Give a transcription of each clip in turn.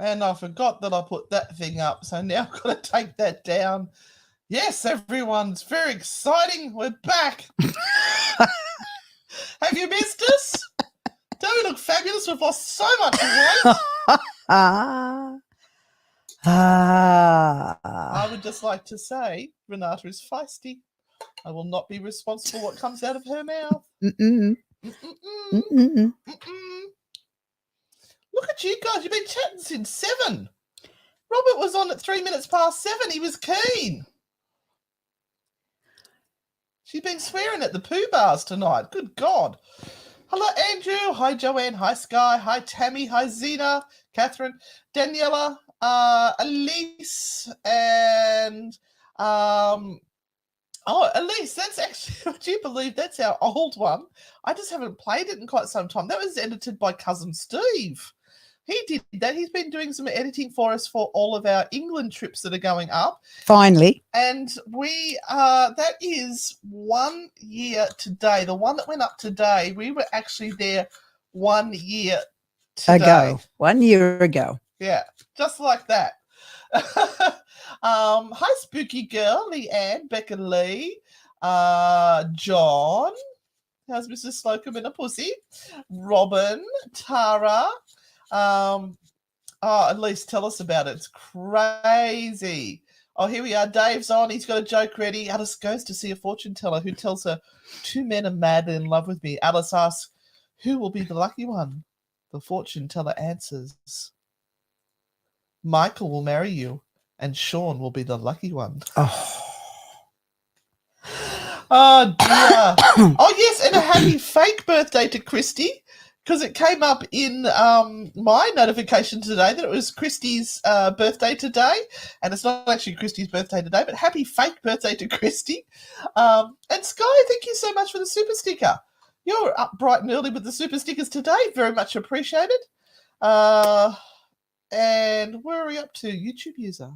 And I forgot that I put that thing up, so now I've got to take that down. Yes, everyone's very exciting. We're back. Have you missed us? Don't we look fabulous? We've lost so much weight. I would just like to say Renata is feisty. I will not be responsible for what comes out of her mouth. Mm-mm. Mm-mm. Mm-mm. Mm-mm. Look at you guys. You've been chatting since 7. Robert was on at 3 minutes past 7. He was keen. She's been swearing at the poo bars tonight. Good God. Hello, Andrew. Hi, Joanne. Hi, Sky. Hi, Tammy. Hi, Zena. Catherine. Daniela. Elise. And... Oh, Elise, that's actually, would you believe that's our old one? I just haven't played it in quite some time. That was edited by Cousin Steve. He did that. He's been doing some editing for us for all of our England trips that are going up. Finally. And we, that is 1 year today. The one that went up today, we were actually there 1 year today. 1 year ago. Yeah, just like that. Hi, Spooky Girl, Leanne, Becca Lee, John. How's Mrs. Slocum in a pussy? Robin, Tara. At least tell us about it. It's crazy. Oh, here we are. Dave's on. He's got a joke ready. Alice goes to see a fortune teller who tells her 2 men are madly in love with me. Alice asks, who will be the lucky one? The fortune teller answers, Michael will marry you, and Sean will be the lucky one. Oh dear. Oh, yes, and a happy fake birthday to Christy, because it came up in my notification today that it was Christy's birthday today, and it's not actually Christy's birthday today, but happy fake birthday to Christy. And Sky, thank you so much for the super sticker. You're up bright and early with the super stickers today. Very much appreciated. And where are we up to? YouTube user.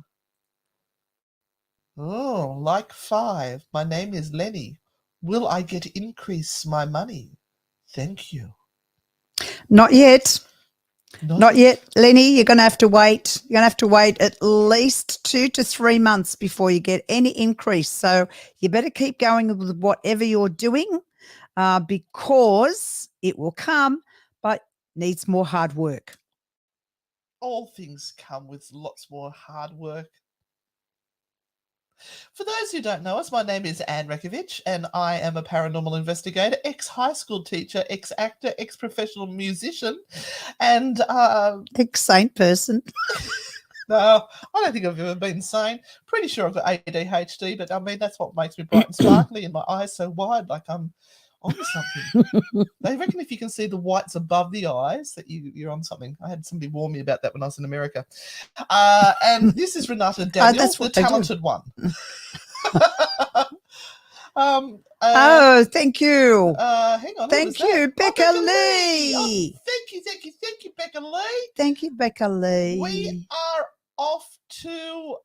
Oh, like 5. My name is Lenny. Will I get increase my money? Thank you. Not yet. Not yet, Lenny. You're going to have to wait. You're going to have to wait at least 2 to 3 months before you get any increase. So you better keep going with whatever you're doing because it will come, but needs more hard work. All things come with lots more hard work. For those who don't know us, my name is Anne Rekovich, and I am a paranormal investigator, ex-high school teacher, ex-actor, ex-professional musician, and... Ex-sane person. No, I don't think I've ever been sane. Pretty sure I've got ADHD, but I mean, that's what makes me bright and sparkly and my eyes so wide, like I'm onto something. They reckon if you can see the whites above the eyes that you're on something. I had somebody warn me about that when I was in America. And this is Renata Daniel, the talented one. Thank you. Hang on. Thank you, Becca Lee. Oh, thank you, Becca Lee. Thank you, Becca Lee. We are off to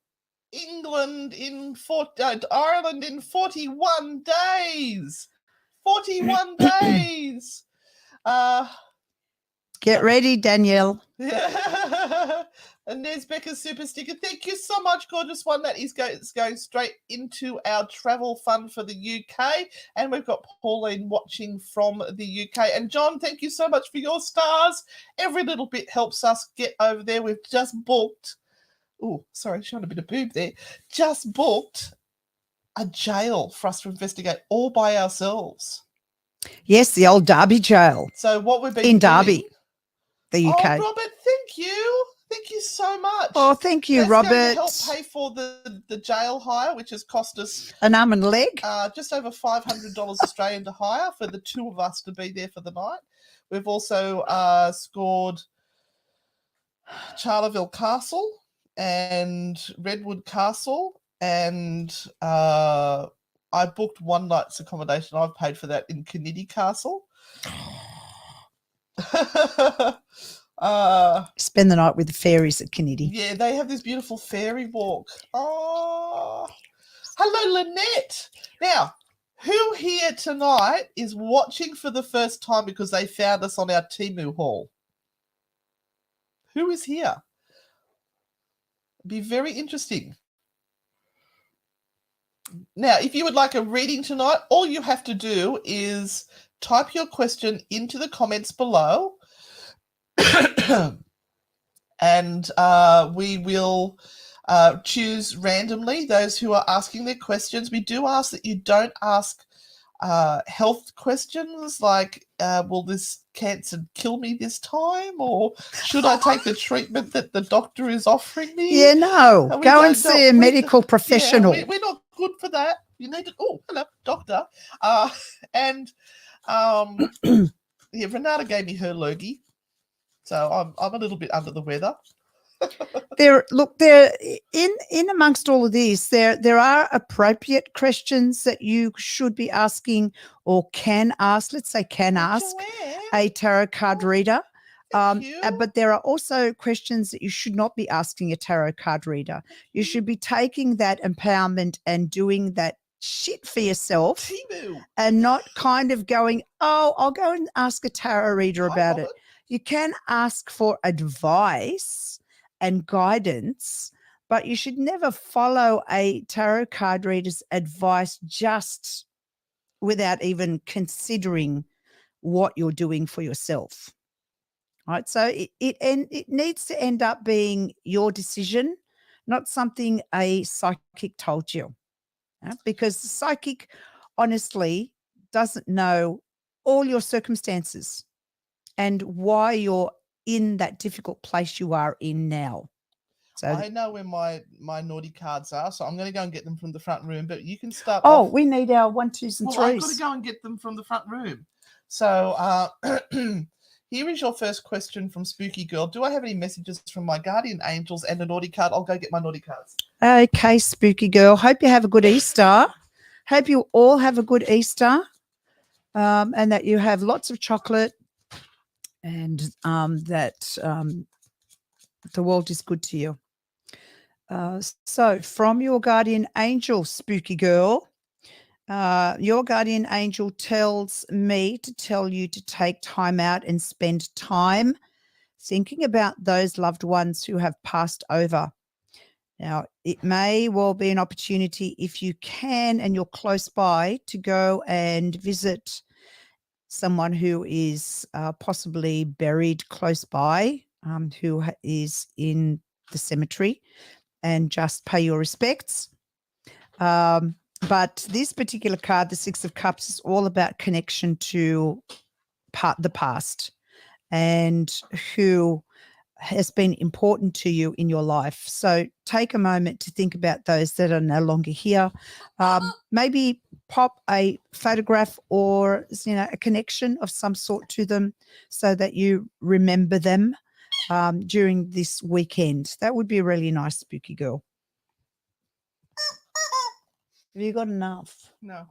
England Ireland in 41 days. 41 days. Get ready, Danielle. And there's Becca's super sticker. Thank you so much, gorgeous one. That is going straight into our travel fund for the UK. And we've got Pauline watching from the UK. And John, thank you so much for your stars. Every little bit helps us get over there. We've just booked. Oh, sorry, showing a bit of boob there. Just booked a jail for us to investigate all by ourselves. Yes, the old Derby jail. So what we've been in doing, Derby, the UK. Oh, Robert, thank you. Thank you so much. Oh, thank you, That's Robert. Going to help pay for the jail hire, which has cost us an arm and a leg. Just over $500 Australian to hire for the 2 of us to be there for the night. We've also scored Charleville Castle and Redwood Castle, and I booked one night's accommodation. I've paid for that in Kinnidy Castle. Spend the night with the fairies at Kinnidy. Yeah, they have this beautiful fairy walk. Oh, hello, Lynette. Now, who here tonight is watching for the first time because they found us on our Temu haul? Who is here? be very interesting. Now, if you would like a reading tonight, all you have to do is type your question into the comments below, and we will choose randomly those who are asking their questions. We do ask that you don't ask health questions like, will this cancer kill me this time, or should I take the treatment that the doctor is offering me? Yeah, no. Go and see a medical professional. Yeah, we're not good for that. You need to. Oh, hello, doctor. And yeah, Renata gave me her lurgy, so I'm a little bit under the weather. There in amongst all of these, there are appropriate questions that you should be asking or can ask. Let's say can ask a tarot card reader. But there are also questions that you should not be asking a tarot card reader. You should be taking that empowerment and doing that shit for yourself, and not kind of going, oh, I'll go and ask a tarot reader about it. You can ask for advice and guidance, but you should never follow a tarot card reader's advice just without even considering what you're doing for yourself. Right? So it needs to end up being your decision, not something a psychic told you. Because the psychic honestly doesn't know all your circumstances and why you're in that difficult place you are in now. So I know where my naughty cards are, so I'm going to go and get them from the front room. But you can start. Oh, we need our 1, 2s, and 3s. I've got to go and get them from the front room. So here is your first question from Spooky Girl. Do I have any messages from my guardian angels and a naughty card? I'll go get my naughty cards. Okay, Spooky Girl. Hope you have a good Easter. Hope you all have a good Easter, and that you have lots of chocolate, and that the world is good to you. So from your guardian angel, Spooky Girl, your guardian angel tells me to tell you to take time out and spend time thinking about those loved ones who have passed over. Now, it may well be an opportunity, if you can and you're close by, to go and visit someone who is possibly buried close by, who is in the cemetery, and just pay your respects. But this particular card, the Six of Cups, is all about connection to the past and who has been important to you in your life. So take a moment to think about those that are no longer here. Maybe pop a photograph or a connection of some sort to them so that you remember them during this weekend. That would be a really nice, Spooky Girl. Have you got enough? No.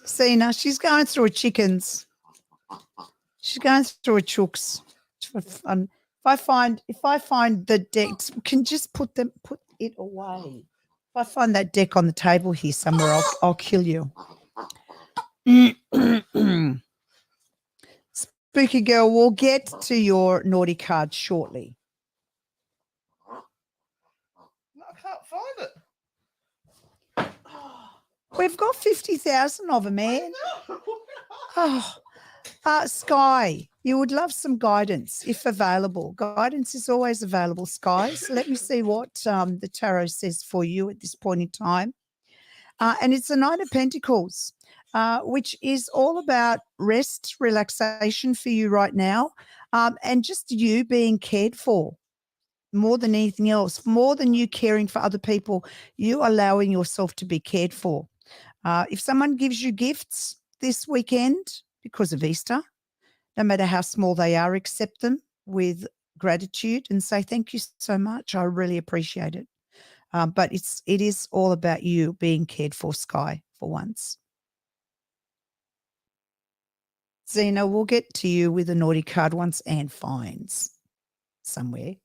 Sina, she's going through her chickens. She's going through her chooks. For fun. If I find the deck, can just put it away. If I find that deck on the table here somewhere, I'll kill you. Spooky Girl, we'll get to your naughty card shortly. No, I can't find it. We've got 50,000 of them, man. Sky, you would love some guidance if available. Guidance is always available, Sky. So let me see what the tarot says for you at this point in time. And it's the Knight of Pentacles, which is all about rest, relaxation for you right now, and just you being cared for more than anything else, more than you caring for other people, you allowing yourself to be cared for. If someone gives you gifts this weekend because of Easter, no matter how small they are, accept them with gratitude and say, thank you so much. I really appreciate it. But it is all about you being cared for, Sky, for once. Zena, we'll get to you with a naughty card once Anne finds somewhere.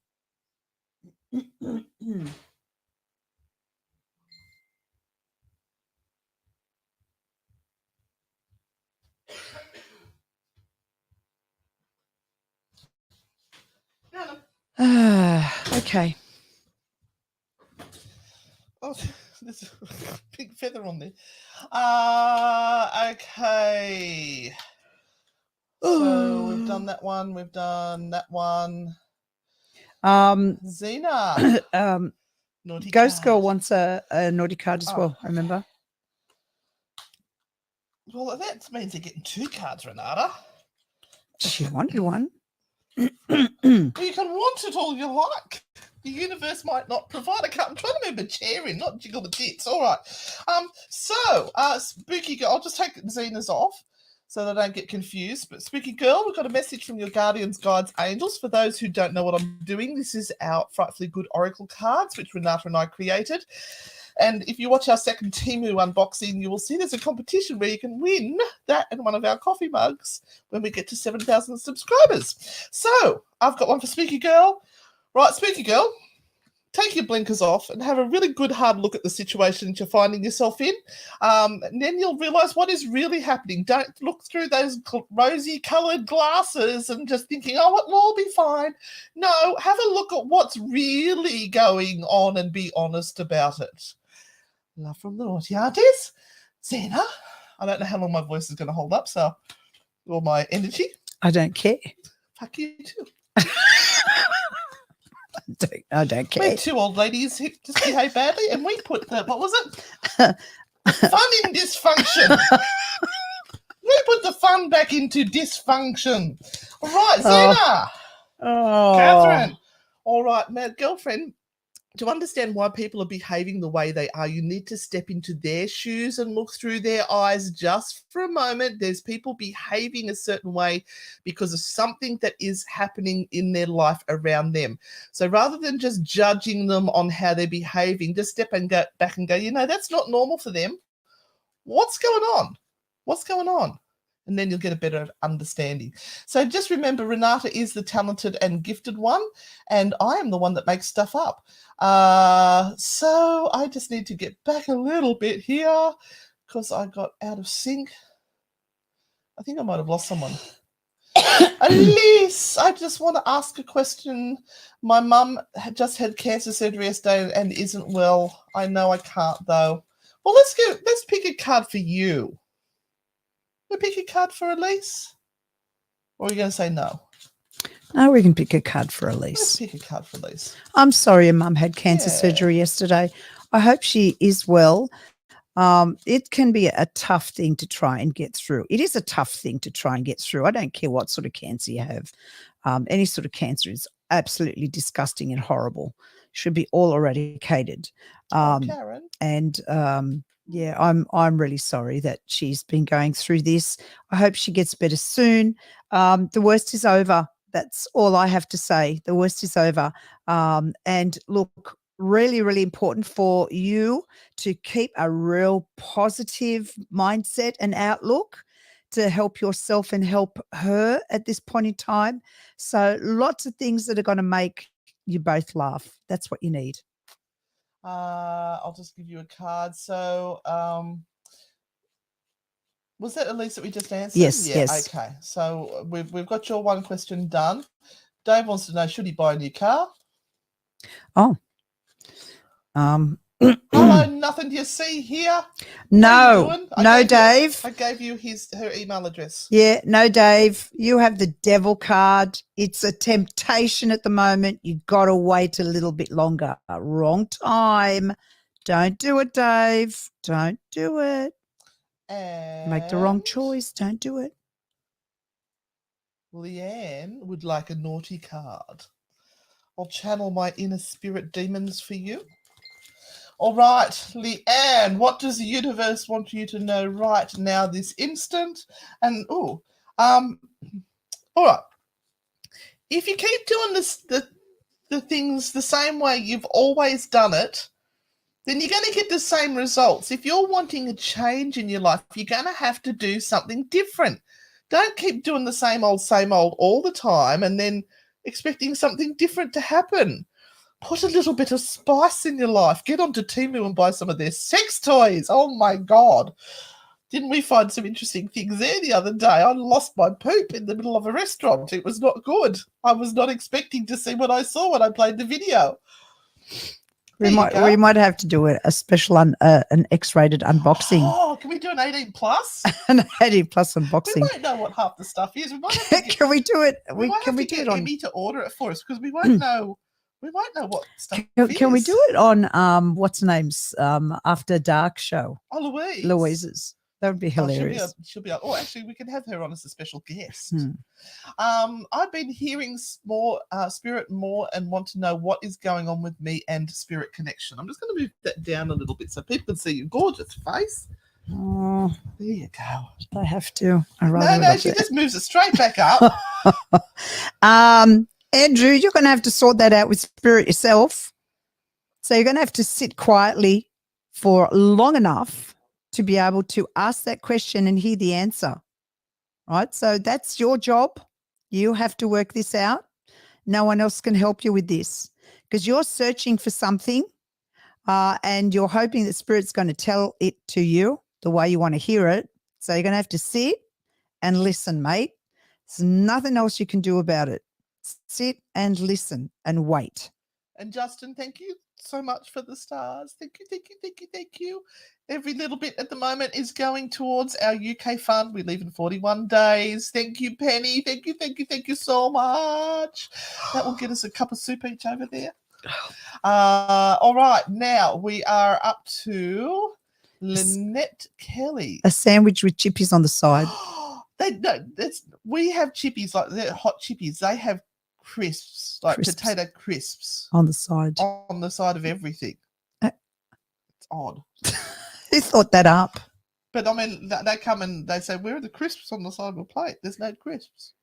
Okay. Oh, there's a big feather on there. Okay. So we've done that one. We've done that one. Zena. Naughty Ghost Girl card. wants a naughty card as well, okay. remember? Well, that means they're getting 2 cards, Renata. She wanted one. Well, you can want it all you like. The universe might not provide a card. I'm trying to move a chair in, not jiggle the tits. All right. Spooky Girl, I'll just take Zena's off so they don't get confused. But Spooky Girl, we've got a message from your guardians, guides, angels. For those who don't know what I'm doing, this is our Frightfully Good Oracle cards, which Renata and I created. And if you watch our second Temu unboxing, you will see there's a competition where you can win that and one of our coffee mugs when we get to 7,000 subscribers. So I've got one for Spooky Girl. Right, Spooky Girl, take your blinkers off and have a really good hard look at the situation that you're finding yourself in. And then you'll realise what is really happening. Don't look through those rosy coloured glasses and just thinking, oh, it'll all be fine. No, have a look at what's really going on and be honest about it. Love from the naughty aunties. Zena. I don't know how long my voice is going to hold up, or my energy. I don't care. Fuck you too. I don't care. We're 2 old ladies who just behave badly, and we put the, what was it? Fun in dysfunction. We put the fun back into dysfunction. All right, Zena. Catherine. All right, my girlfriend. To understand why people are behaving the way they are, you need to step into their shoes and look through their eyes just for a moment. There's people behaving a certain way because of something that is happening in their life around them. So rather than just judging them on how they're behaving, just step and go back and go, that's not normal for them. What's going on? What's going on? And then you'll get a better understanding. So just remember, Renata is the talented and gifted one, and I am the one that makes stuff up. So I just need to get back a little bit here because I got out of sync. I think I might have lost someone. Elise, I just want to ask a question. My mum had just had cancer surgery yesterday and isn't well. I know I can't though. Well, let's pick a card for you. We pick a card for Elise? Or are you going to say no? No, we can pick a card for Elise. Let's pick a card for Elise. I'm sorry your mum had cancer surgery yesterday. I hope she is well. It can be a tough thing to try and get through. It is a tough thing to try and get through. I don't care what sort of cancer you have. Any sort of cancer is absolutely disgusting and horrible. Should be all eradicated. Karen. And yeah, I'm really sorry that she's been going through this. I hope she gets better soon. The worst is over. That's all I have to say. The worst is over. And look, really, really important for you to keep a real positive mindset and outlook to help yourself and help her at this point in time. So lots of things that are going to make you both laugh. That's what you need. I'll just give you a card. So, was that Elise that we just answered? Yes. Okay. So we've got your one question done. Dave wants to know, should he buy a new car? Oh. Hello, nothing do you see here? No, Dave. I gave you her email address. Yeah, no, Dave. You have the devil card. It's a temptation at the moment. You got to wait a little bit longer. Wrong time. Don't do it, Dave. Don't do it. And make the wrong choice. Don't do it. Leanne would like a naughty card. I'll channel my inner spirit demons for you. All right, Leanne, what does the universe want you to know right now, this instant? And, all right. If you keep doing the things the same way you've always done it, then you're going to get the same results. If you're wanting a change in your life, you're going to have to do something different. Don't keep doing the same old all the time and then expecting something different to happen. Put a little bit of spice in your life. Get onto Temu and buy some of their sex toys. Oh, my God. Didn't we find some interesting things there the other day? I lost my poop in the middle of a restaurant. It was not good. I was not expecting to see what I saw when I played the video. We might have to do a special an X-rated unboxing. Oh, can we do an 18 plus? An 18 plus We unboxing. won't know what half the stuff is. We might have to get, Can we do it? we might Can have we to do get it on? Emmy to order it for us because we won't know. We won't know what stuff Can we is. do it on what's her name's After Dark show? Oh, Louise. Louise's. That would be hilarious. She'll be. Oh, actually, we can have her on as a special guest. Hmm. I've been hearing more spirit more and want to know what is going on with me and spirit connection. I'm just going to move that down a little bit so people can see your gorgeous face. Oh, There you go. I have to. No, she just moves it straight back up. Andrew, you're going to have to sort that out with spirit yourself. So you're going to have to sit quietly for long enough to be able to ask that question and hear the answer. Right? So that's your job. You have to work this out. No one else can help you with this because you're searching for something and you're hoping that spirit's going to tell it to you the way you want to hear it. So you're going to have to sit and listen, mate. There's nothing else you can do about it. Sit and listen and wait. And Justin, thank you so much for the stars. Thank you. Every little bit at the moment is going towards our UK fund. We leave in 41 days. Thank you, Penny. Thank you so much. That will get us a cup of soup each over there. All right, now we are up to Lynette Kelly. A sandwich with chippies on the side. We have chippies, like they're hot chippies. They have crisps, like potato crisps on the side. On the side of everything. It's odd. Who thought that up? But I mean, they come and they say, "Where are the crisps on the side of a plate?" There's no crisps.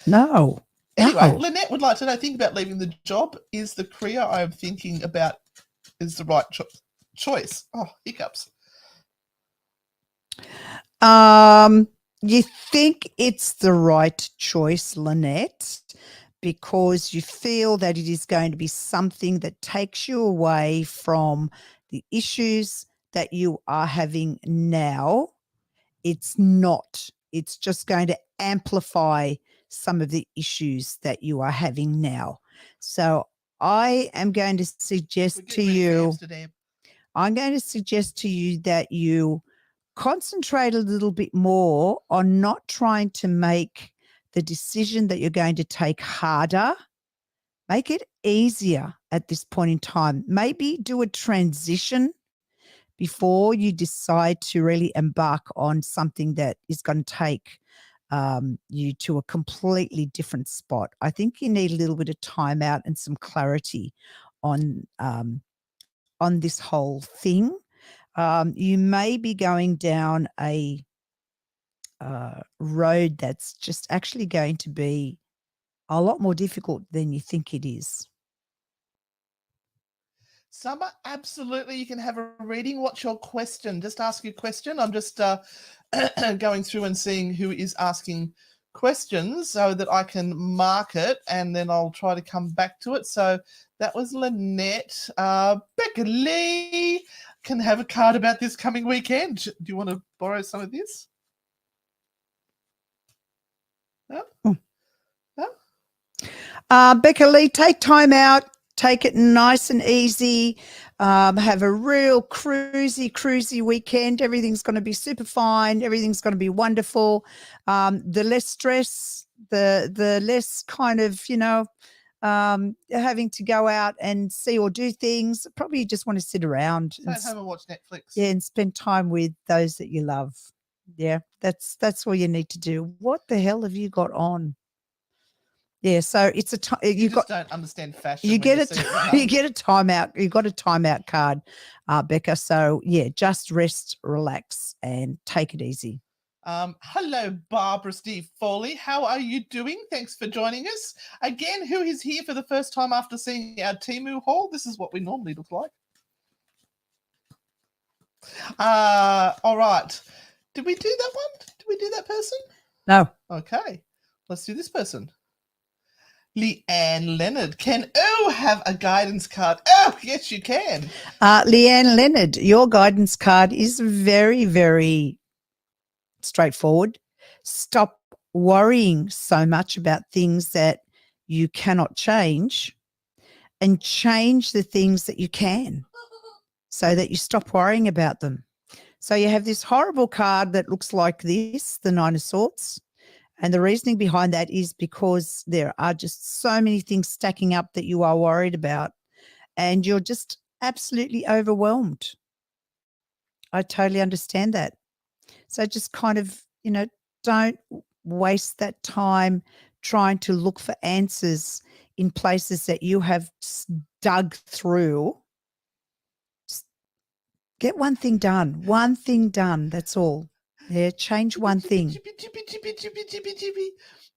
No. Anyway, No. Lynette would like to know, think about leaving the job. Is the career I am thinking about is the right choice? Oh, hiccups. You think it's the right choice, Lynette, because you feel that it is going to be something that takes you away from the issues that you are having now. It's not. It's just going to amplify some of the issues that you are having now. So I am going to suggest to you, I'm going to suggest to you that you concentrate a little bit more on not trying to make the decision that you're going to take harder. Make it easier at this point in time. Maybe do a transition before you decide to really embark on something that is going to take you to a completely different spot. I think you need a little bit of time out and some clarity on this whole thing. You may be going down a road that's just actually going to be a lot more difficult than you think it is. Summer, absolutely. You can have a reading. What's your question? Just ask your question. I'm just going through and seeing who is asking questions so that I can mark it and then I'll try to come back to it. So that was Lynette. Becca Lee can have a card about this coming weekend. Do you want to borrow some of this? No? No? Becca Lee, take time out. Take it nice and easy. Have a real cruisy weekend. Everything's going to be super fine. Everything's going to be wonderful. The less stress, the less kind of, having to go out and see or do things. Probably you just want to sit around. Stay at home and watch Netflix. Yeah, and spend time with those that you love. Yeah, that's all you need to do. What the hell have you got on? Yeah, so it's you just don't understand fashion. You get you get a timeout. You got a timeout card, Becca. So yeah, just rest, relax, and take it easy. Hello, Barbara Steve Foley. How are you doing? Thanks for joining us again. Who is here for the first time after seeing our Temu haul? This is what we normally look like. All right. Did we do that one? Did we do that person? No. Okay. Let's do this person. Leanne Leonard. Can O have a guidance card? Oh, yes, you can. Leanne Leonard, your guidance card is very, very straightforward. Stop worrying so much about things that you cannot change and change the things that you can so that you stop worrying about them. So you have this horrible card that looks like this, the Nine of Swords. And the reasoning behind that is because there are just so many things stacking up that you are worried about and you're just absolutely overwhelmed. I totally understand that. So just kind of, don't waste that time trying to look for answers in places that you have dug through. Just get one thing done. One thing done. That's all. Yeah, change one thing.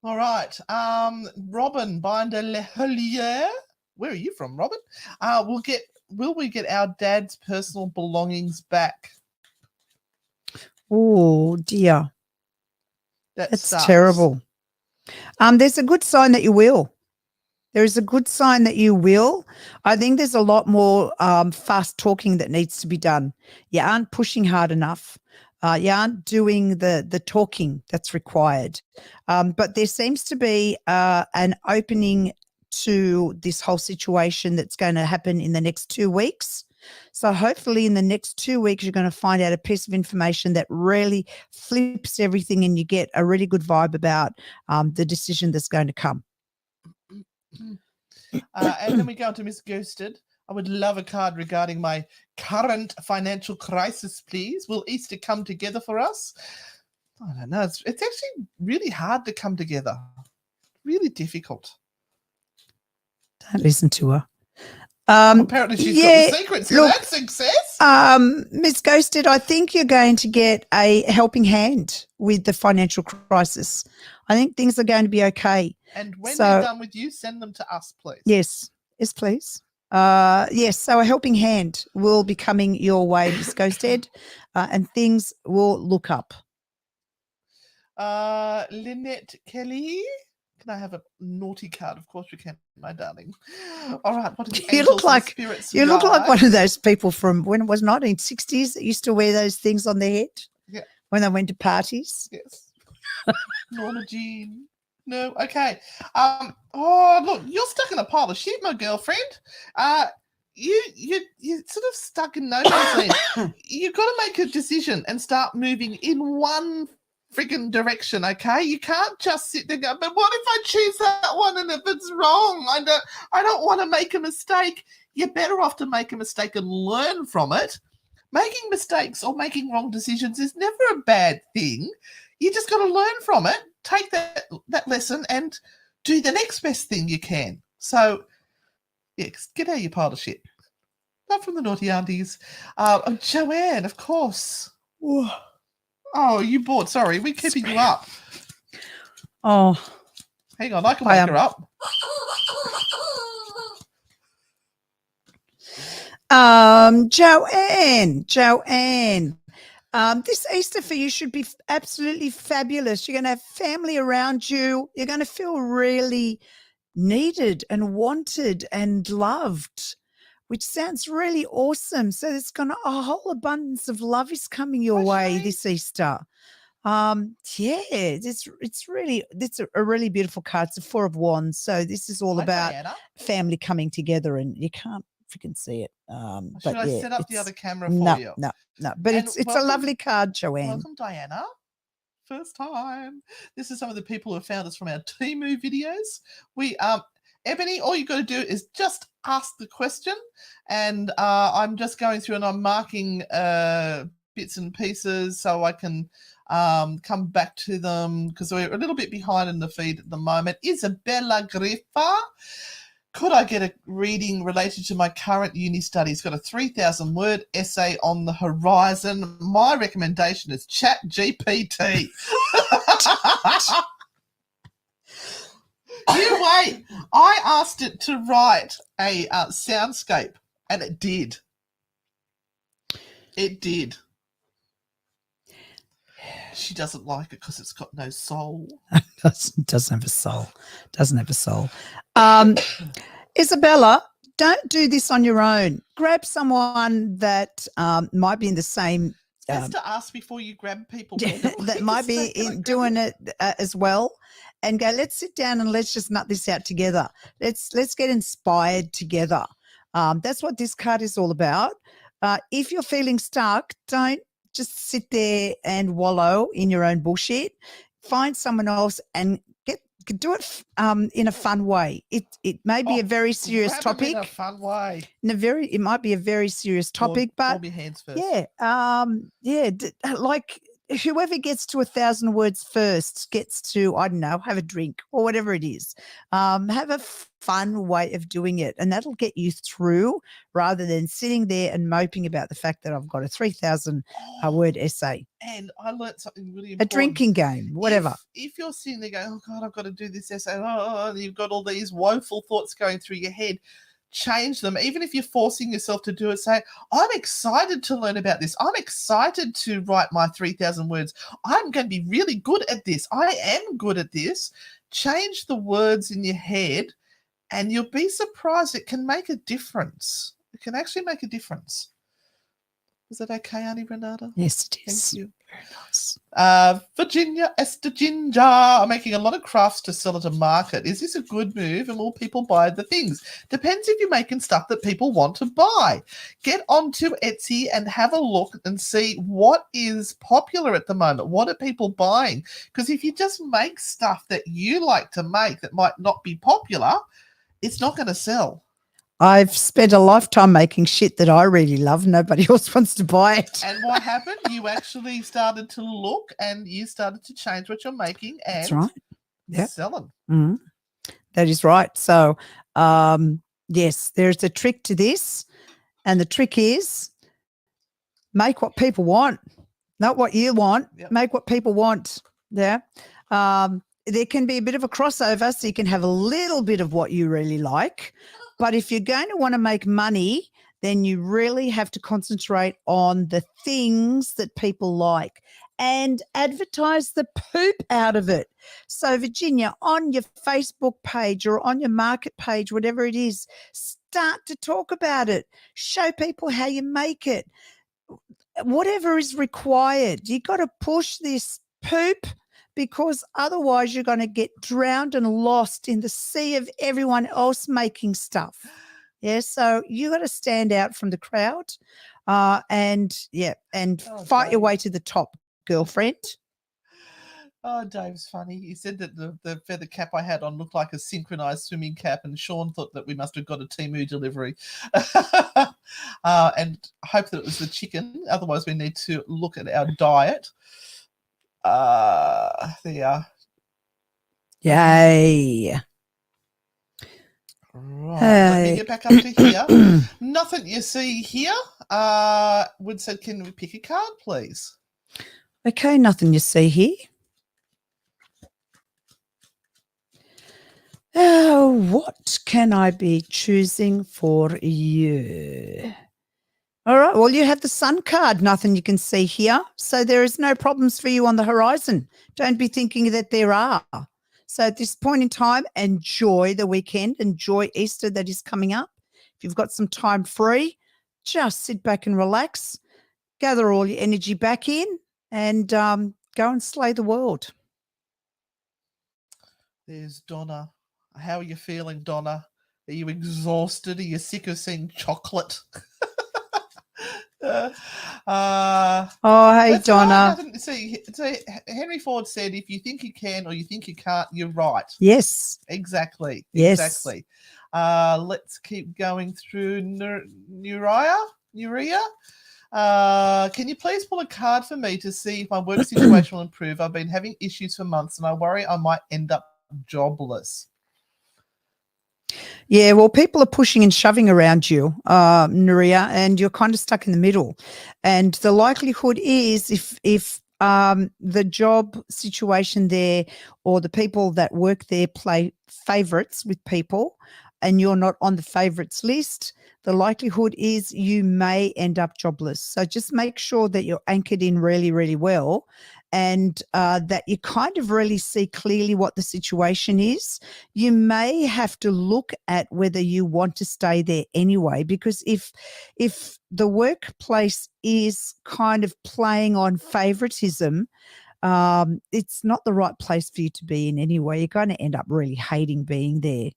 All right. Robin Binder Leholier. Where are you from, Robin? Will we get our dad's personal belongings back? Oh dear. That's terrible. There's a good sign that you will. There is a good sign that you will. I think there's a lot more fast talking that needs to be done. You aren't pushing hard enough. You aren't doing the talking that's required. But there seems to be an opening to this whole situation that's going to happen in the next 2 weeks. So hopefully in the next 2 weeks, you're going to find out a piece of information that really flips everything and you get a really good vibe about the decision that's going to come. And then we go to Miss Ghosted. I would love a card regarding my current financial crisis, please. Will Easter come together for us? I don't know. It's actually really hard to come together. Really difficult. Don't listen to her. Apparently she's got the secrets to that success. Miss Ghosted, I think you're going to get a helping hand with the financial crisis. I think things are going to be okay. And when they're done with you, send them to us, please. Yes, please. Yes, so a helping hand will be coming your way, Miss Ghosted, and things will look up. Lynette Kelly. Can I have a naughty card? Of course you can, my darling. All right. What are the angels and spirits? You look like one of those people from when it was 1960s that used to wear those things on their head. Yeah. When they went to parties. Yes. Norma Jean. No. Okay. Oh, look, you're stuck in a pile of shit, my girlfriend. You sort of stuck in no man's land. You've got to make a decision and start moving in one friggin' direction, okay? You can't just sit there and go, but what if I choose that one and if it's wrong? I don't want to make a mistake. You're better off to make a mistake and learn from it. Making mistakes or making wrong decisions is never a bad thing. You just got to learn from it, take that lesson and do the next best thing you can. So, yes, get out of your pile of shit. Not from the naughty aunties. Joanne, of course. Oh, you bored. Sorry, we're keeping you up. Oh. Hang on, I can wake her up. Joanne. This Easter for you should be absolutely fabulous. You're going to have family around you. You're going to feel really needed and wanted and loved, which sounds really awesome. So there's a whole abundance of love is coming your way this Easter. It's a really beautiful card. It's a Four of Wands. So this is all about family coming together, and you can't freaking see it. Should I set up the other camera for you? No. But it's a lovely card, Joanne. Welcome, Diana. First time. This is some of the people who have found us from our Temu videos. Ebony, all you got to do is just ask the question, and I'm just going through and I'm marking bits and pieces so I can come back to them because we're a little bit behind in the feed at the moment. Isabella Griffa. Could I get a reading related to my current uni studies? Got a 3,000-word essay on the horizon. My recommendation is ChatGPT. You wait. I asked it to write a soundscape, and it did. It did. She doesn't like it because it's got no soul. Doesn't have a soul. Doesn't have a soul. Isabella, don't do this on your own. Grab someone that might be in the same. Best to ask before you grab people. That might be doing it as well, and go. Let's sit down and let's just nut this out together. Let's get inspired together. That's what this card is all about. If you're feeling stuck, don't just sit there and wallow in your own bullshit. Find someone else and do it in a fun way. It may be a very serious topic. In a fun way. It might be a very serious topic, but your hands first. like whoever gets to 1,000 words first gets to, I don't know, have a drink or whatever it is. Have a fun way of doing it, and that'll get you through rather than sitting there and moping about the fact that I've got a 3,000 word essay. And I learned something really important. A drinking game, whatever. If you're sitting there going, oh, God, I've got to do this essay, and you've got all these woeful thoughts going through your head, change them. Even if you're forcing yourself to do it, say, I'm excited to learn about this. I'm excited to write my 3,000 words. I'm going to be really good at this. I am good at this. Change the words in your head, and you'll be surprised. It can make a difference. It can actually make a difference. Is that okay, Anne and Renata? Yes, it is. Thank you. Very nice. Virginia Esther Ginger. I'm making a lot of crafts to sell at a market. Is this a good move, and will people buy the things? Depends if you're making stuff that people want to buy. Get onto Etsy and have a look and see what is popular at the moment. What are people buying? Because if you just make stuff that you like to make that might not be popular, it's not going to sell. I've spent a lifetime making shit that I really love. Nobody else wants to buy it. And what happened? You actually started to look and you started to change what you're making and That's right. Yep. Selling. Mm-hmm. That is right. So, yes, there's a trick to this. And the trick is make what people want, not what you want. Yep. Make what people want. Yeah. There can be a bit of a crossover, so you can have a little bit of what you really like. But if you're going to want to make money, then you really have to concentrate on the things that people like and advertise the poop out of it. So, Virginia, on your Facebook page or on your market page, whatever it is, start to talk about it. Show people how you make it. Whatever is required, you got to push this poop, because otherwise you're going to get drowned and lost in the sea of everyone else making stuff. Yeah, so you got to stand out from the crowd and fight your way to the top, girlfriend. Oh, Dave's funny. He said that the feather cap I had on looked like a synchronized swimming cap, and Sean thought that we must have got a Temu delivery. And I hope that it was the chicken. Otherwise, we need to look at our diet. There you are. Yay. Right. Let me get back up to here. Nothing you see here. Wood said, can we pick a card, please? Okay, nothing you see here. What can I be choosing for you? All right, well, you have the Sun card, nothing you can see here. So there is no problems for you on the horizon. Don't be thinking that there are. So at this point in time, enjoy the weekend, enjoy Easter that is coming up. If you've got some time free, just sit back and relax, gather all your energy back in, and go and slay the world. There's Donna. How are you feeling, Donna? Are you exhausted? Are you sick of seeing chocolate? Hey, Donna. See, Henry Ford said, if you think you can or you think you can't, you're right. Yes. Exactly. Yes. Exactly. Let's keep going through Nuria. Can you please pull a card for me to see if my work situation will improve? I've been having issues for months and I worry I might end up jobless. Yeah, well, people are pushing and shoving around you, Nuria, and you're kind of stuck in the middle. And the likelihood is if the job situation there or the people that work there play favorites with people and you're not on the favorites list, the likelihood is you may end up jobless. So just make sure that you're anchored in really, really well and that you kind of really see clearly what the situation is. You may have to look at whether you want to stay there anyway, because if the workplace is kind of playing on favoritism, it's not the right place for you to be in anyway. You're going to end up really hating being there.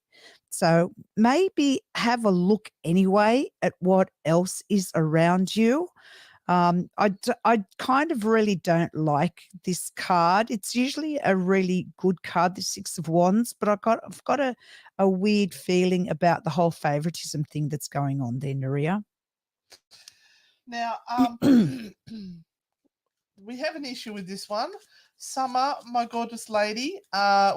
So maybe have a look anyway at what else is around you. I kind of really don't like this card. It's usually a really good card, the Six of Wands, but I've got a weird feeling about the whole favoritism thing that's going on there, Nuria. Now, we have an issue with this one. Summer, my gorgeous lady,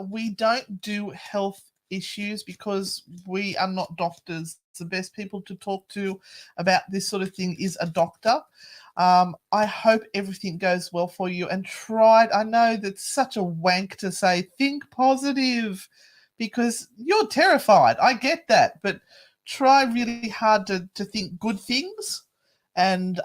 we don't do health issues because we are not doctors. The best people to talk to about this sort of thing is a doctor. I hope everything goes well for you, and I know that's such a wank to say, think positive, because you're terrified. I get that, but try really hard to think good things. And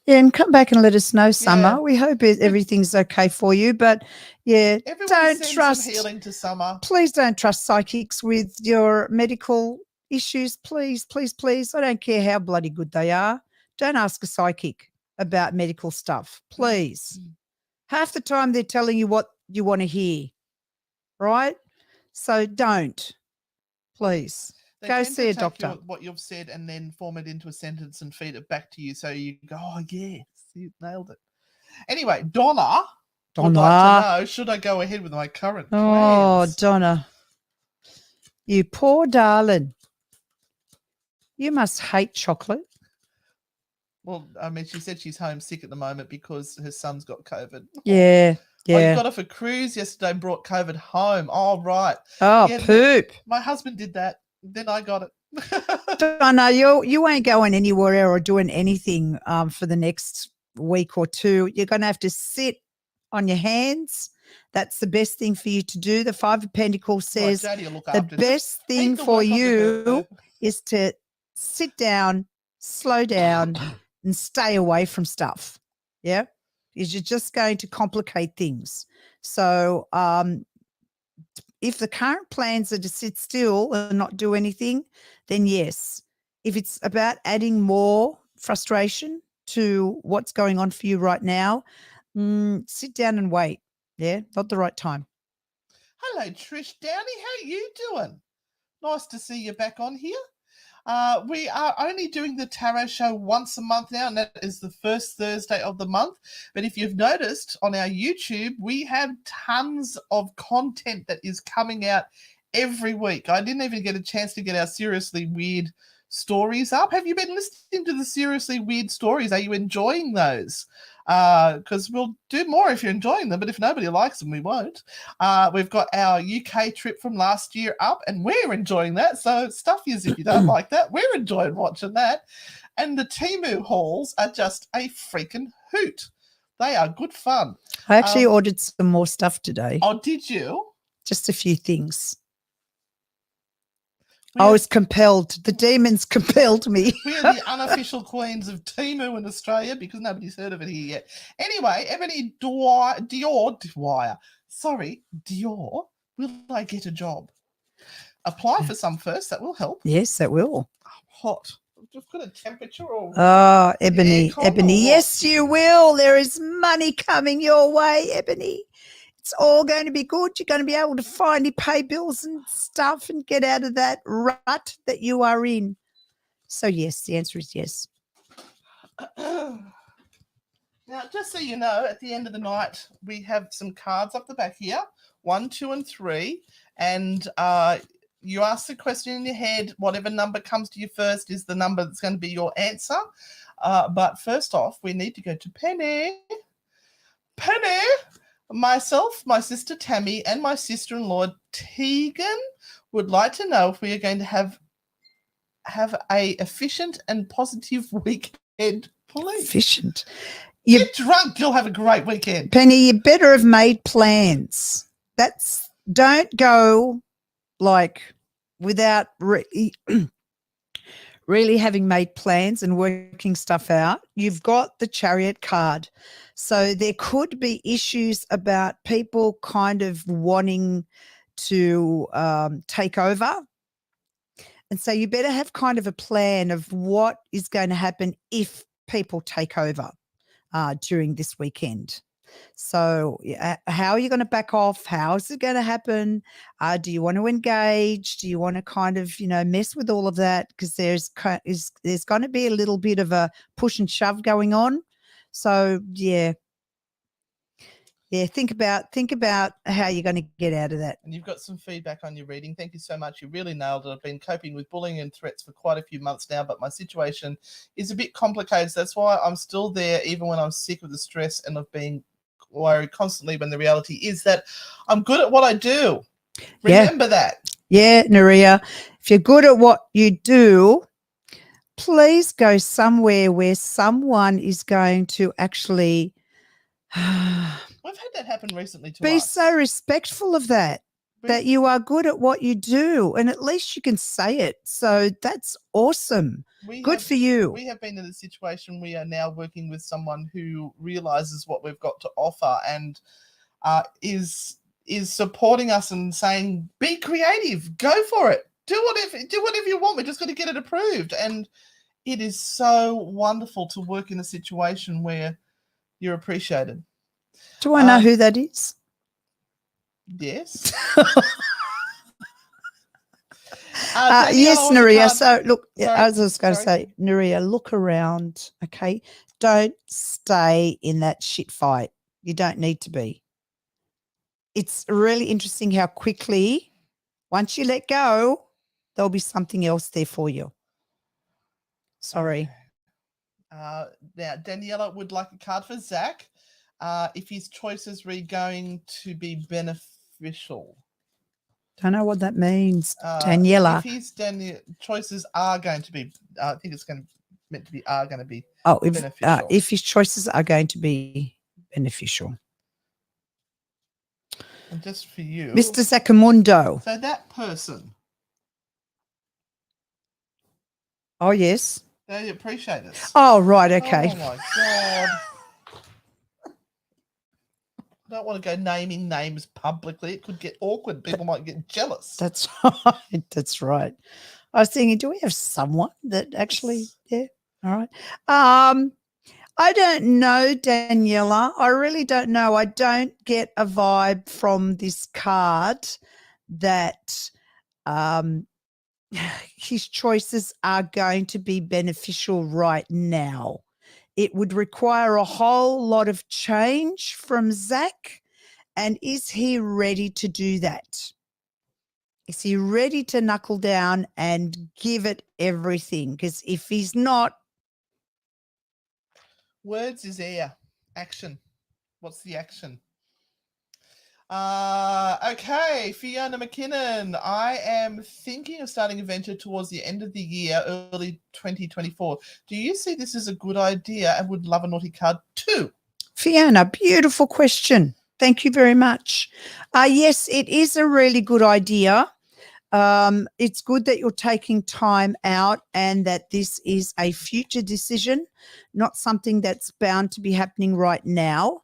and come back and let us know, Summer. Yeah. We hope everything's okay for you. But yeah, everyone don't sends trust some healing to Summer. Please don't trust psychics with your medical issues. Please, please, please. I don't care how bloody good they are. Don't ask a psychic about medical stuff, please. Half the time they're telling you what you want to hear, right? So don't, please. They Go tend see to a take doctor. what you've said and then form it into a sentence and feed it back to you, so you go, oh yes, you nailed it. Anyway, Donna would like to know, should I go ahead with my current plans? Oh, Donna, you poor darling. You must hate chocolate. Well, I mean, she said she's homesick at the moment because her son's got COVID. Yeah, yeah. Oh, you got off a cruise yesterday and brought COVID home. Oh, right. Oh, Yeah, poop. My husband did that. Then I got it. Donna, you ain't going anywhere or doing anything for the next week or two. You're going to have to sit on your hands. That's the best thing for you to do. The Five of Pentacles says the best thing for you is to sit down, slow down, and stay away from stuff. Yeah, because you're just going to complicate things. So if the current plans are to sit still and not do anything, then yes. If it's about adding more frustration to what's going on for you right now, sit down and wait. Yeah, not the right time. Hello, Trish Downey. How you doing? Nice to see you back on here. We are only doing the tarot show once a month now, and that is the first Thursday of the month. But if you've noticed on our YouTube, we have tons of content that is coming out every week. I didn't even get a chance to get our Seriously Weird stories up. Have you been listening to the Seriously Weird stories? Are you enjoying those? Because we'll do more if you're enjoying them, but if nobody likes them, we won't. We've got our UK trip from last year up, and we're enjoying that. So stuff is, if you don't like that, we're enjoying watching that. And the Temu hauls are just a freaking hoot. They are good fun. I actually ordered some more stuff today. Oh, did you? Just a few things. I was compelled. The demons compelled me. We are the unofficial queens of Temu in Australia because nobody's heard of it here yet. Anyway, Ebony Dior, will I get a job? Apply for some first. That will help. Yes, that will. Oh, hot. I've just got a temperature. Or oh, Ebony. Yes, you will. There is money coming your way, Ebony. It's all going to be good. You're going to be able to finally pay bills and stuff and get out of that rut that you are in. So, yes, the answer is yes. Now, just so you know, at the end of the night, we have some cards up the back here, 1, 2, and 3. And you ask the question in your head. Whatever number comes to you first is the number that's going to be your answer. But first off, we need to go to Penny. Penny! Myself, my sister Tammy, and my sister-in-law Tegan would like to know if we are going to have a efficient and positive weekend, please. Efficient. Get drunk, you'll have a great weekend. Penny, you better have made plans. Don't go like without really having made plans and working stuff out. You've got the Chariot card. So there could be issues about people kind of wanting to take over. And so you better have kind of a plan of what is going to happen if people take over during this weekend. So how are you going to back off? How is it going to happen? Do you want to engage? Do you want to kind of, mess with all of that? Because there's going to be a little bit of a push and shove going on. So, yeah, think about how you're going to get out of that. And you've got some feedback on your reading. Thank you so much. You really nailed it. I've been coping with bullying and threats for quite a few months now, but my situation is a bit complicated. So that's why I'm still there, even when I'm sick of the stress and of being worried constantly, when the reality is that I'm good at what I do. Remember that. Yeah, Naria, if you're good at what you do, please go somewhere where someone is going to actually we've had that happen recently to be us. so respectful of that you are good at what you do, and at least you can say it. So that's awesome. Good for you. We have been in a situation. We are now working with someone who realizes what we've got to offer and is supporting us and saying, be creative, go for it, do whatever you want. We're just going to get it approved. And it is so wonderful to work in a situation where you're appreciated. Do I know who that is? Yes. Yes, Naria. So look, as I was going to say, Naria, look around, okay? Don't stay in that shit fight. You don't need to be. It's really interesting how quickly, once you let go, there'll be something else there for you. Sorry. Now, Daniela would like a card for Zach. If his choices were going to be beneficial. Don't know what that means, Daniela. If his choices are going to be, I think it's meant to be are going to be beneficial. If his choices are going to be beneficial. And just for you, Mr. Zaccamundo. So that person. Oh, yes. They appreciate us. Oh, right. Okay. Oh, my God. I don't want to go naming names publicly. It could get awkward. People might get jealous. That's right. That's right. I was thinking, do we have someone that actually, yeah. All right. I don't know, Daniela. I really don't know. I don't get a vibe from this card that his choices are going to be beneficial right now. It would require a whole lot of change from Zach. And is he ready to do that? Is he ready to knuckle down and give it everything? Because if he's not. Words is air. Action. What's the action? Okay, Fiona McKinnon. I am thinking of starting a venture towards the end of the year, early 2024. Do you see this as a good idea and would love a naughty card too? Fiona, beautiful question. Thank you very much. Yes, it is a really good idea. It's good that you're taking time out and that this is a future decision, not something that's bound to be happening right now.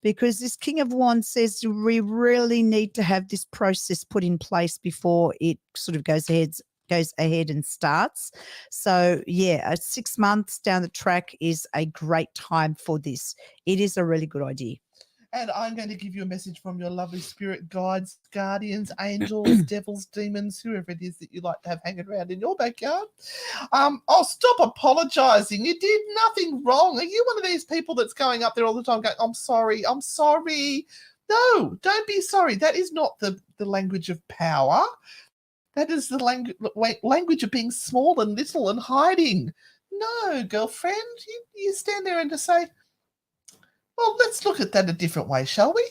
Because this King of Wands says we really need to have this process put in place before it sort of goes ahead and starts. So, 6 months down the track is a great time for this. It is a really good idea. And I'm going to give you a message from your lovely spirit guides, guardians, angels, devils, demons, whoever it is that you like to have hanging around in your backyard. Oh, stop apologizing. You did nothing wrong. Are you one of these people that's going up there all the time going, I'm sorry, I'm sorry? No, don't be sorry. That is not the language of power. That is the language of being small and little and hiding. No, girlfriend, you stand there and just say, well, let's look at that a different way, shall we?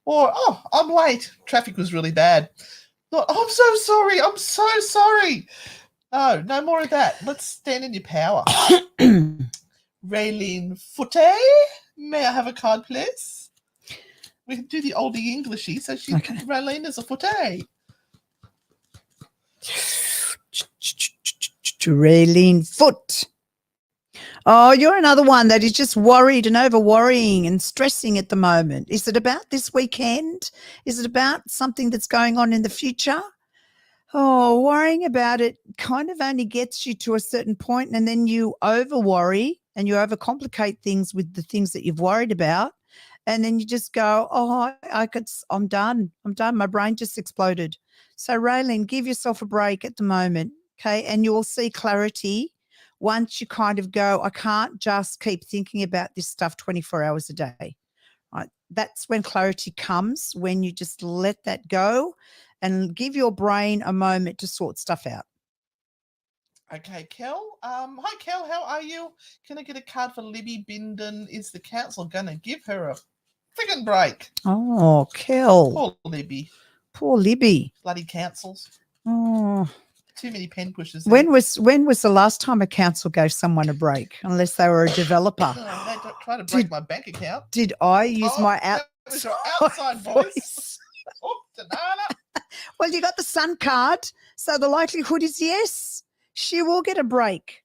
Or, oh, I'm late. Traffic was really bad. Not, oh, I'm so sorry. I'm so sorry. No more of that. Let's stand in your power. Raylene Foote, may I have a card, please? We can do the oldie Englishy, so Raylene is a Foote. to Raylene Foot. Oh, you're another one that is just worried and over worrying and stressing at the moment. Is it about this weekend? Is it about something that's going on in the future? Oh, worrying about it kind of only gets you to a certain point, and then you over worry and you overcomplicate things with the things that you've worried about. And then you just go, oh, I'm done. I'm done. My brain just exploded. So, Raylene, give yourself a break at the moment, okay? And you will see clarity once you kind of go, I can't just keep thinking about this stuff 24 hours a day, right? That's when clarity comes, when you just let that go and give your brain a moment to sort stuff out. Okay, Kel. Hi, Kel. How are you? Can I get a card for Libby Binden? Is the council going to give her a friggin' break? Oh, Kel. Poor Libby. Poor Libby. Bloody councils. Oh. Too many pen pushers. When was the last time a council gave someone a break, unless they were a developer? Oh, they don't try to break my bank account. Did I use my that was your outside voice? Oh, Tanana. Well, you got the Sun card, so the likelihood is yes, she will get a break.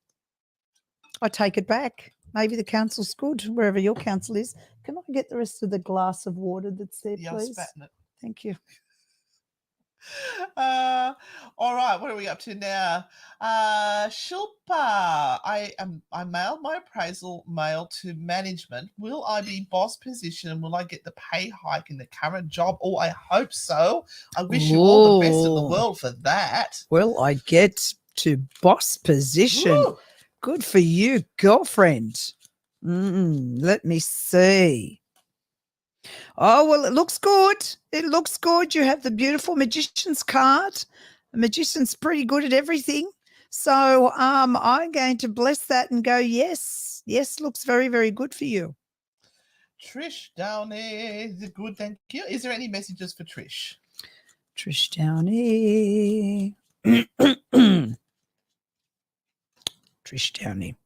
I take it back. Maybe the council's good, wherever your council is. Can I get the rest of the glass of water that's there, Yeah, please? I'll spat in it. Thank you. All right, what are we up to now? Shilpa, I mailed my appraisal mail to management. Will I be boss position and will I get the pay hike in the current job? Oh, I hope so. I wish you all the best in the world for that. Will I get to boss position? Woo! Good for you, girlfriend. Let me see. Oh, well, it looks good. It looks good. You have the beautiful magician's card. The magician's pretty good at everything. So I'm going to bless that and go, yes. Yes, looks very, very good for you. Trish Downey, good, thank you. Is there any messages for Trish? Trish Downey. Trish Downey.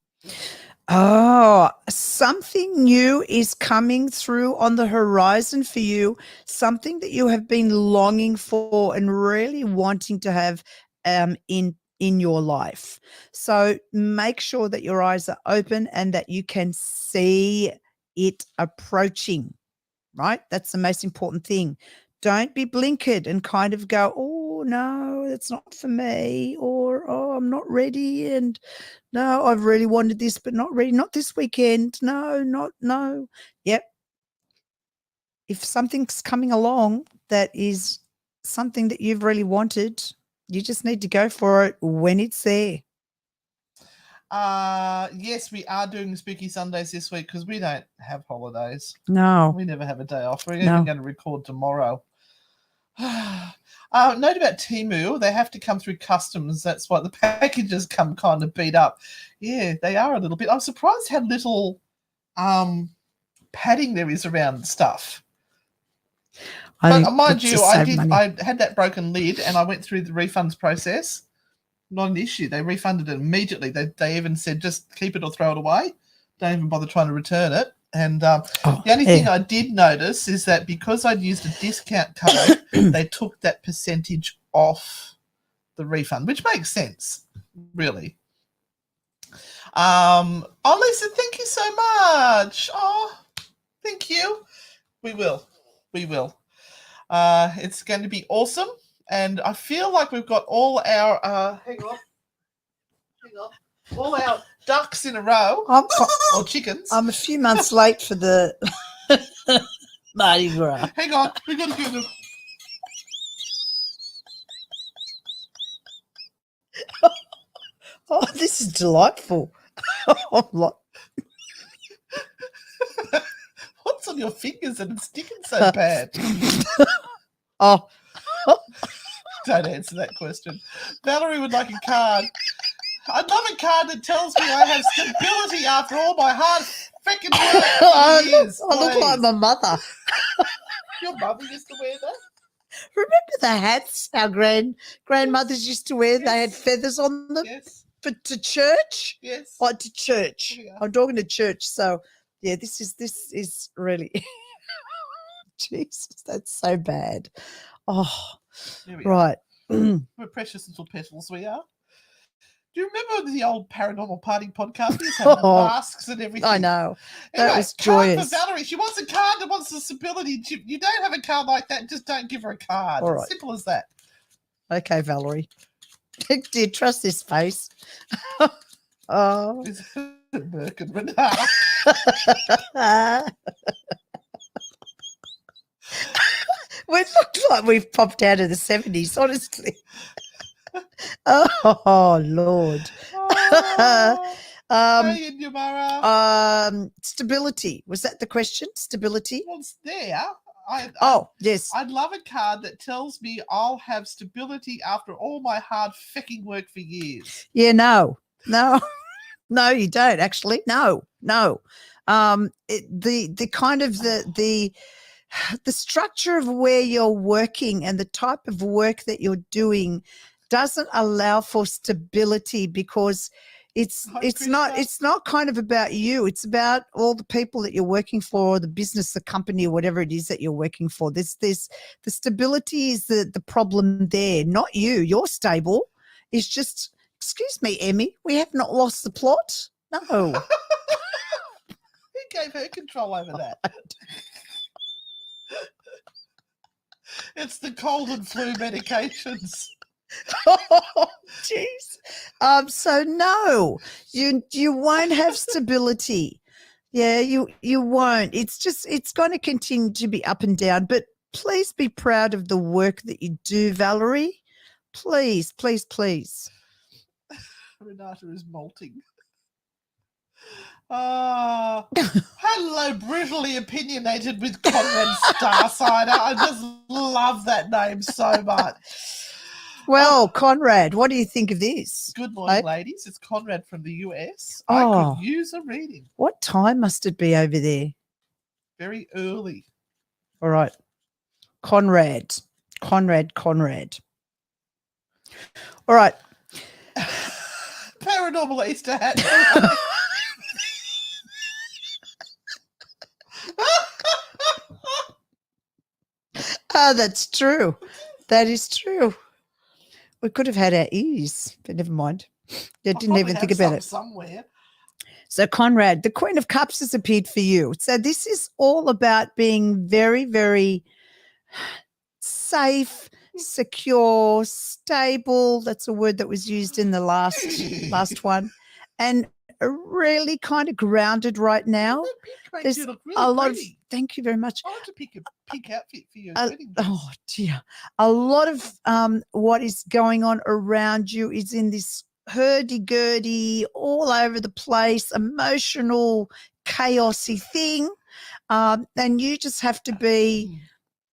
Oh, something new is coming through on the horizon for you, something that you have been longing for and really wanting to have in your life. So make sure that your eyes are open and that you can see it approaching, right? That's the most important thing. Don't be blinkered and kind of go, oh, no, that's not for me, or, oh, I'm not ready, and no, I've really wanted this, but not ready, not this weekend. No. Yep. If something's coming along that is something that you've really wanted, you just need to go for it when it's there. Yes, we are doing Spooky Sundays this week because we don't have holidays. No. We never have a day off. We're even going to record tomorrow. Note about Temu, they have to come through customs. That's why the packages come kind of beat up. Yeah, they are a little bit. I'm surprised how little padding there is around stuff. But mind you, I had that broken lid and I went through the refunds process. Not an issue. They refunded it immediately. They even said just keep it or throw it away. Don't even bother trying to return it. And the only thing I did notice is that because I'd used a discount code, they took that percentage off the refund, which makes sense, really. Lisa, thank you so much. Oh, thank you. We will. It's going to be awesome. And I feel like we've got all our hang on. All our ducks in a row. Or chickens. I'm a few months late for the Mardi Gras. Hang on, we've got to do the Oh, this is delightful. What's on your fingers and it's sticking so bad? Oh. Don't answer that question. Valerie would like a card. I'd love a card that tells me I have stability after all my hard freaking work. I look like my mother. Your mother used to wear that? Remember the hats our grandmothers used to wear? Yes. They had feathers on them. Yes. To church? Yes. Like to church. Yeah. I'm talking to church. So yeah, this is really Jesus, that's so bad. Oh, right. We're precious little petals, we are. Do you remember the old Paranormal Party podcast? We used to have masks and everything. I know. That Anyway, was card joyous. for Valerie. She wants a card that wants the stability. You don't have a card like that, just don't give her a card. All right. Simple as that. Okay, Valerie. Do you trust this face? Oh. Is it Anne and Renata? We look like we've popped out of the 70s, honestly. Oh, Lord. Stability. Was that the question? Stability? Well, it's there. Yes. I'd love a card that tells me I'll have stability after all my hard fecking work for years. Yeah, no, you don't actually. No. The kind of the structure of where you're working and the type of work that you're doing doesn't allow for stability because it's not kind of about you. It's about all the people that you're working for, the business, the company, or whatever it is that you're working for. The stability is the problem there, not you. You're stable. It's just, excuse me, Emmy, we have not lost the plot. No. Who gave her control over that? It's the cold and flu medications. Oh, jeez. So no, you won't have stability. Yeah, you won't. It's going to continue to be up and down. But please be proud of the work that you do, Valerie. Please, please, please. Renata is molting. Hello, brutally opinionated with Conrad Starsider. I just love that name so much. Well, Conrad, what do you think of this? Good morning, ladies. It's Conrad from the US. I could use a reading. What time must it be over there? Very early. All right. Conrad. All right. Paranormal Easter hat. That's true. That is true. We could have had our ears, but never mind. I didn't even think about it. Somewhere. So, Conrad, the Queen of Cups has appeared for you. So this is all about being very, very safe, secure, stable. That's a word that was used in the last one. And really kind of grounded right now. There's really a lot pretty. Thank you very much. I want to pick a pink outfit for you. Oh dear. A lot of what is going on around you is in this hurdy-gurdy, all over the place, emotional, chaosy thing. And you just have to be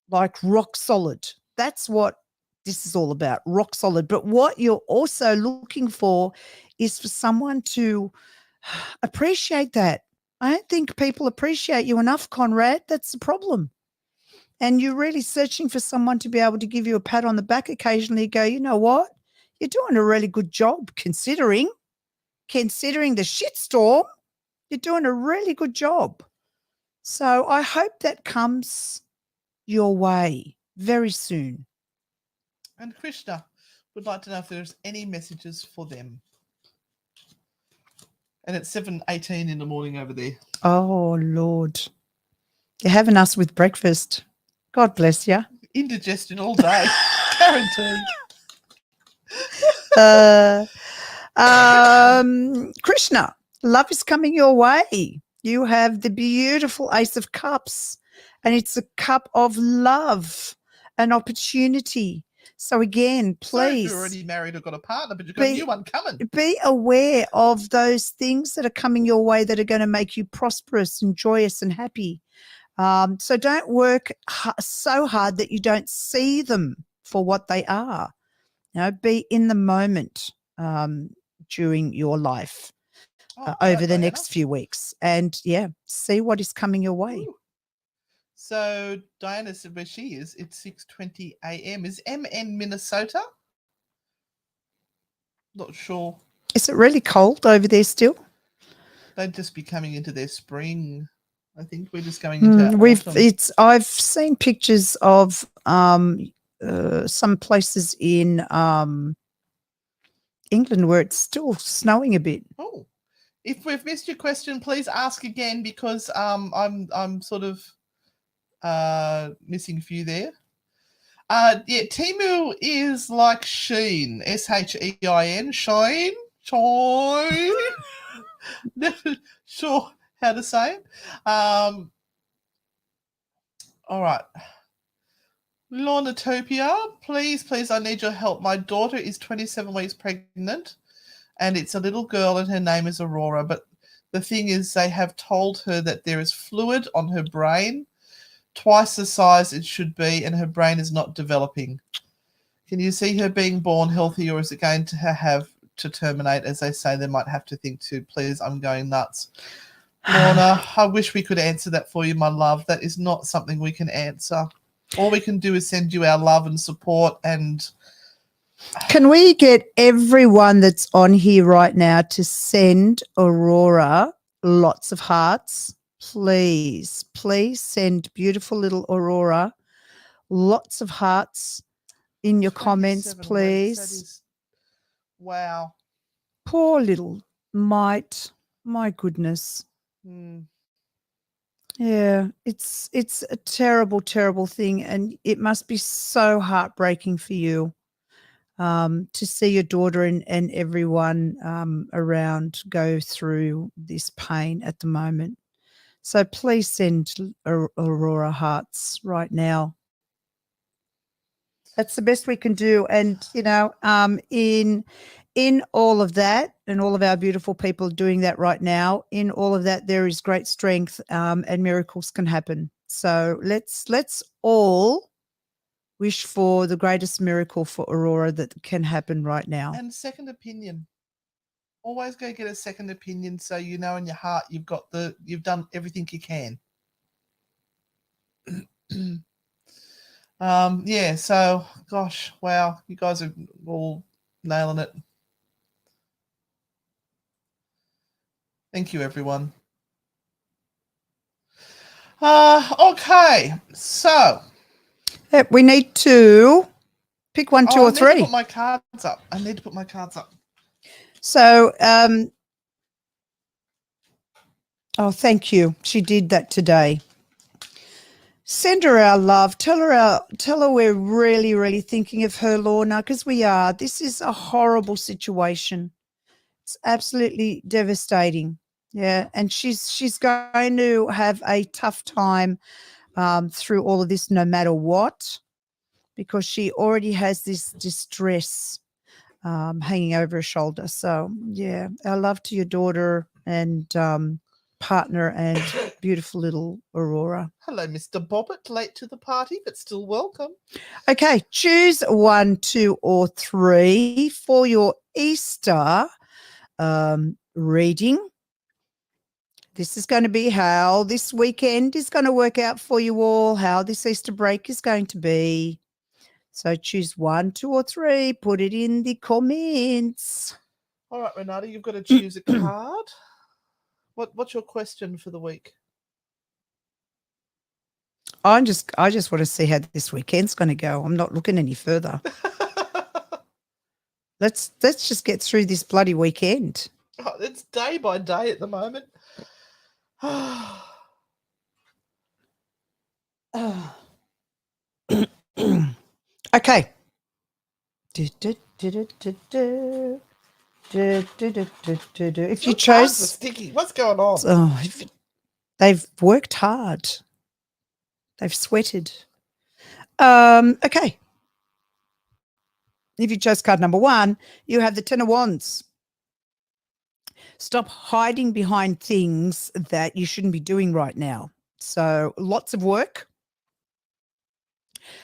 like rock solid. That's what this is all about, rock solid. But what you're also looking for is for someone to appreciate that. I don't think people appreciate you enough, Conrad. That's the problem. And you're really searching for someone to be able to give you a pat on the back occasionally, go, you know what? You're doing a really good job considering the shitstorm. You're doing a really good job. So I hope that comes your way very soon. And Krishna would like to know if there's any messages for them. And it's 7:18 in the morning over there. Oh, Lord. You're having us with breakfast. God bless you. Indigestion all day. Guaranteed. Krishna, love is coming your way. You have the beautiful Ace of Cups, and it's a cup of love, an opportunity. So again, please. So if you're already married or got a partner, but you've got a new one coming. Be aware of those things that are coming your way that are going to make you prosperous and joyous and happy. So don't work so hard that you don't see them for what they are. You know, be in the moment during your life over the next few weeks, and see what is coming your way. Ooh. So Diana said where she is, it's 6:20 a.m. Is MN Minnesota? Not sure. Is it really cold over there still? They'd just be coming into their spring. I think we're just going into autumn. I've seen pictures of some places in England, where it's still snowing a bit. Oh, if we've missed your question, please ask again because I'm sort of missing a few there. Yeah, Timu is like Sheen, Shein, Shine, Shine. Never sure how to say it. All right. Lornatopia, please, I need your help. My daughter is 27 weeks pregnant, and it's a little girl, and her name is Aurora. But the thing is, they have told her that there is fluid on her brain, twice the size it should be, and her brain is not developing. Can you see her being born healthy, or is it going to have to terminate? As they say, they might have to think too. Please, I'm going nuts. Lorna, I wish we could answer that for you, my love. That is not something we can answer. All we can do is send you our love and support. And can we get everyone that's on here right now to send Aurora lots of hearts? Please send beautiful little Aurora lots of hearts in your comments, 27 weeks, please. that is, wow. Poor little mite. My goodness. Yeah, it's a terrible, terrible thing, and it must be so heartbreaking for you to see your daughter and everyone around go through this pain at the moment. So please send Aurora hearts right now. That's the best we can do. And, you know, in all of that, and all of our beautiful people doing that right now, in all of that, there is great strength and miracles can happen. So let's all wish for the greatest miracle for Aurora that can happen right now. And second opinion. Always go get a second opinion so you know in your heart you've done everything you can. Yeah, so gosh, wow, you guys are all nailing it. Thank you, everyone. Okay, so we need to pick one, two, or three. I need to put my cards up. So, oh, thank you. She did that today. Send her our love. Tell her we're really, really thinking of her, Lorna, because we are. This is a horrible situation. It's absolutely devastating. Yeah, and she's going to have a tough time through all of this, no matter what, because she already has this distress hanging over her shoulder. So, yeah, our love to your daughter and partner and beautiful little Aurora. Hello, Mr. Bobbit, late to the party, but still welcome. Okay, choose 1, 2, or 3 for your Easter reading. This is going to be how this weekend is going to work out for you all, how this Easter break is going to be. So choose 1, 2, or 3. Put it in the comments. All right, Renata, you've got to choose a card. What's your question for the week? I just want to see how this weekend's going to go. I'm not looking any further. Let's just get through this bloody weekend. Oh, it's day by day at the moment. Okay. If you chose, sticky. What's going on? Oh, they've worked hard. They've sweated. Okay. If you chose card number 1, you have the 10 of Wands. Stop hiding behind things that you shouldn't be doing right now. So lots of work,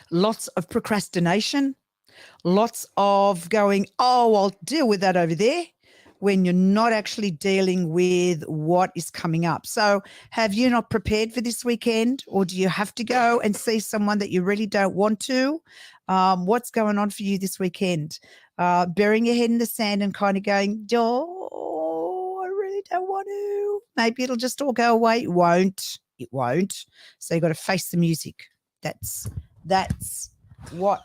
lots of procrastination, lots of going, oh, I'll deal with that over there, when you're not actually dealing with what is coming up. So have you not prepared for this weekend, or do you have to go and see someone that you really don't want to? What's going on for you this weekend? Burying your head in the sand and kind of going, oh, I really don't want to. Maybe it'll just all go away. It won't. So you've got to face the music. That's what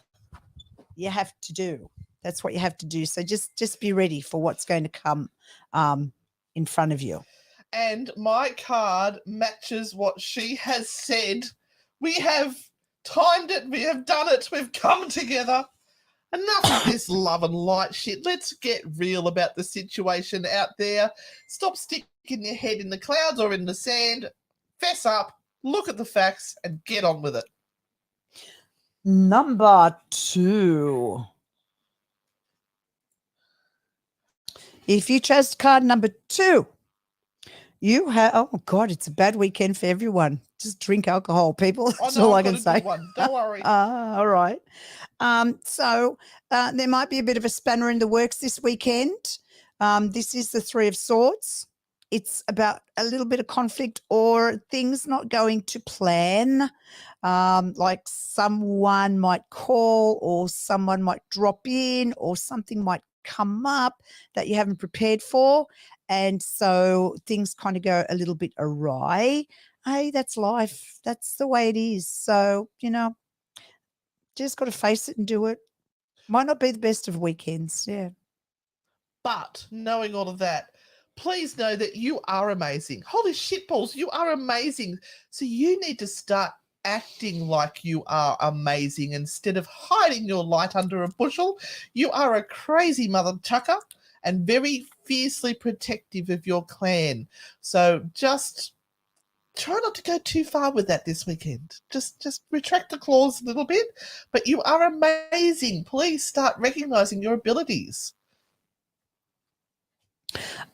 you have to do. That's what you have to do. So just be ready for what's going to come in front of you. And my card matches what she has said. We have timed it. We have done it. We've come together. Enough of this love and light shit. Let's get real about the situation out there. Stop sticking your head in the clouds or in the sand. Fess up, look at the facts, and get on with it. Number 2. If you chose card number 2, you have, oh God, it's a bad weekend for everyone. Just drink alcohol, people. That's all I can say. Don't worry. All right. So there might be a bit of a spanner in the works this weekend. This is the 3 of Swords. It's about a little bit of conflict or things not going to plan. Like someone might call or someone might drop in or something might come up that you haven't prepared for. And so things kind of go a little bit awry. Hey, that's life. That's the way it is. So, just got to face it and do it. Might not be the best of weekends. Yeah. But knowing all of that, please know that you are amazing. Holy shit balls, you are amazing. So you need to start acting like you are amazing instead of hiding your light under a bushel. You are a crazy mother chucker and very fiercely protective of your clan. So just try not to go too far with that this weekend. Just retract the claws a little bit. But you are amazing. Please start recognizing your abilities.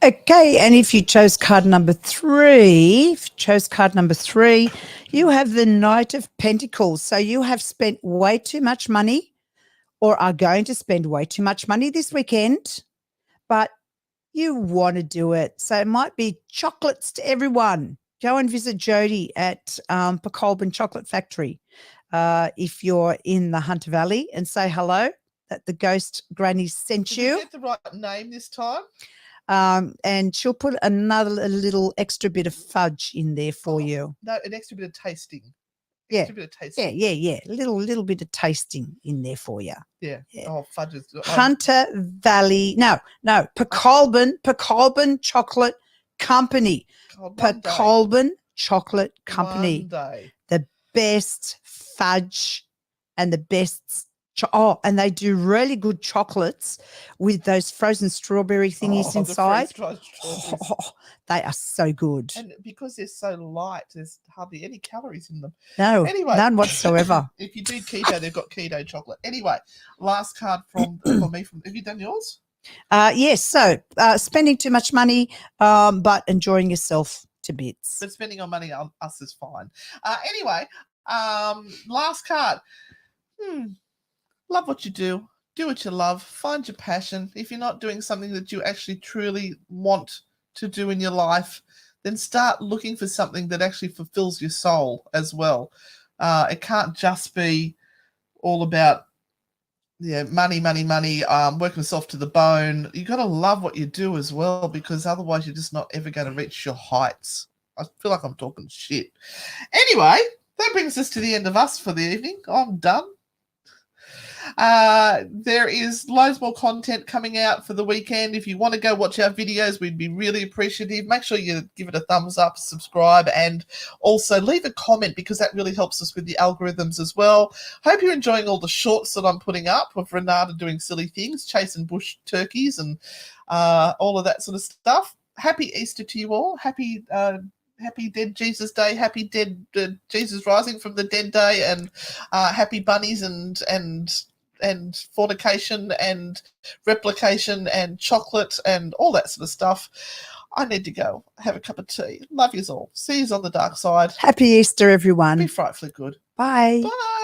Okay, and if you chose card number 3, you have the Knight of Pentacles. So you have spent way too much money or are going to spend way too much money this weekend, but you want to do it. So it might be chocolates to everyone. Go and visit Jodie at Pecolbin Chocolate Factory if you're in the Hunter Valley and say hello, that the ghost granny sent Did you. you get the right name this time? And she'll put a little extra bit of fudge in there for you. No, an extra bit of tasting. Yeah. Bit of tasting. Yeah. Little bit of tasting in there for you. Yeah. Oh, fudge is Hunter Valley. No. Pecolbin Chocolate Company. Pecolbin Chocolate Company. One day. The best fudge and the best and they do really good chocolates with those frozen strawberry thingies inside. They are so good. And because they're so light, there's hardly any calories in them. No, anyway, none whatsoever. If you do keto, they've got keto chocolate. Anyway, last card for me. Have you done yours? Yes. So spending too much money, but enjoying yourself to bits. But spending our money on us is fine. Anyway, last card. Love what you do. Do what you love. Find your passion. If you're not doing something that you actually truly want to do in your life, then start looking for something that actually fulfills your soul as well. It can't just be all about money, working yourself to the bone. You got to love what you do as well, because otherwise you're just not ever going to reach your heights. I feel like I'm talking shit. Anyway, that brings us to the end of us for the evening. I'm done. There is loads more content coming out for the weekend. If you want to go watch our videos, we'd be really appreciative. Make sure you give it a thumbs up, subscribe, and also leave a comment, because that really helps us with the algorithms as well. Hope you're enjoying all the shorts that I'm putting up of Renata doing silly things, chasing bush turkeys and all of that sort of stuff. Happy Easter to you all. Happy Dead Jesus Day, happy Dead Jesus Rising from the Dead Day, and happy bunnies and fornication and replication and chocolate and all that sort of stuff. I need to go have a cup of tea. Love yous all. See yous on the dark side. Happy Easter, everyone. Be frightfully good. Bye. Bye.